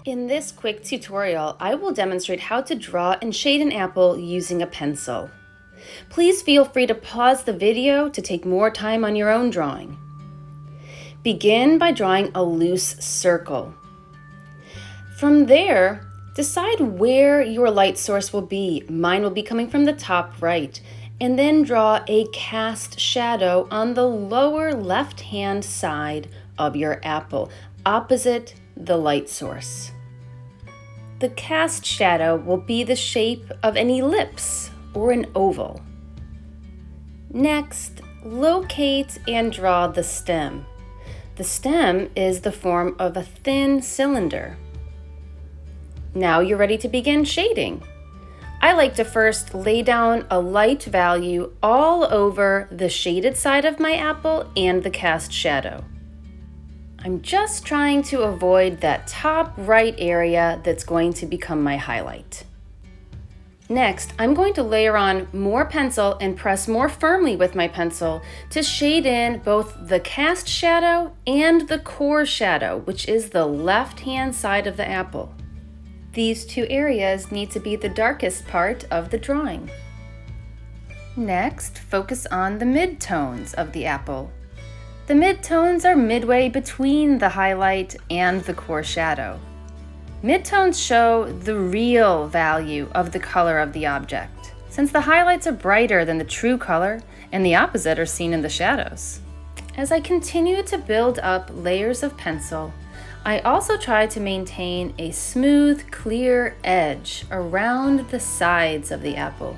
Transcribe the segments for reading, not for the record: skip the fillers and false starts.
In this quick tutorial, I will demonstrate how to draw and shade an apple using a pencil. Please feel free to pause the video to take more time on your own drawing. Begin by drawing a loose circle. From there, decide where your light source will be. Mine will be coming from the top right, and then draw a cast shadow on the lower left-hand side of your apple, opposite the light source. The cast shadow will be the shape of an ellipse or an oval. Next, locate and draw the stem. The stem is the form of a thin cylinder. Now you're ready to begin shading. I like to first lay down a light value all over the shaded side of my apple and the cast shadow. I'm just trying to avoid that top right area that's going to become my highlight. Next, I'm going to layer on more pencil and press more firmly with my pencil to shade in both the cast shadow and the core shadow, which is the left-hand side of the apple. These two areas need to be the darkest part of the drawing. Next, focus on the midtones of the apple. The midtones are midway between the highlight and the core shadow. Midtones show the real value of the color of the object, since the highlights are brighter than the true color and the opposite are seen in the shadows. As I continue to build up layers of pencil, I also try to maintain a smooth, clear edge around the sides of the apple.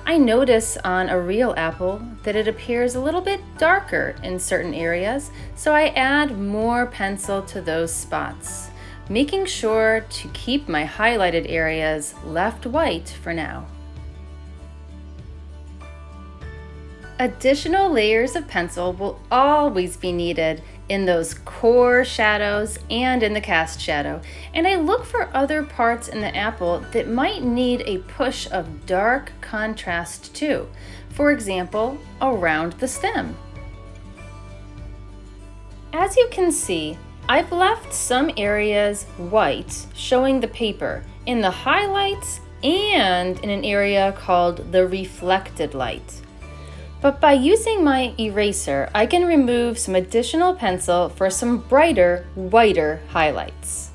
I notice on a real apple that it appears a little bit darker in certain areas, so I add more pencil to those spots, making sure to keep my highlighted areas left white for now. Additional layers of pencil will always be needed in those core shadows and in the cast shadow, and I look for other parts in the apple that might need a push of dark contrast too. For example, around the stem. As you can see, I've left some areas white, showing the paper, in the highlights and in an area called the reflected light. But by using my eraser, I can remove some additional pencil for some brighter, whiter highlights.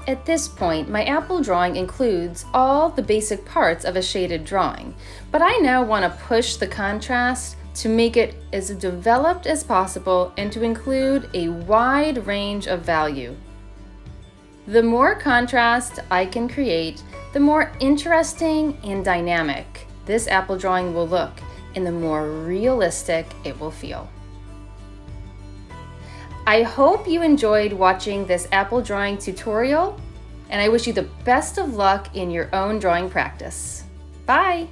At this point, my apple drawing includes all the basic parts of a shaded drawing, but I now want to push the contrast to make it as developed as possible and to include a wide range of value. The more contrast I can create, the more interesting and dynamic this apple drawing will look, and the more realistic it will feel. I hope you enjoyed watching this apple drawing tutorial, and I wish you the best of luck in your own drawing practice. Bye!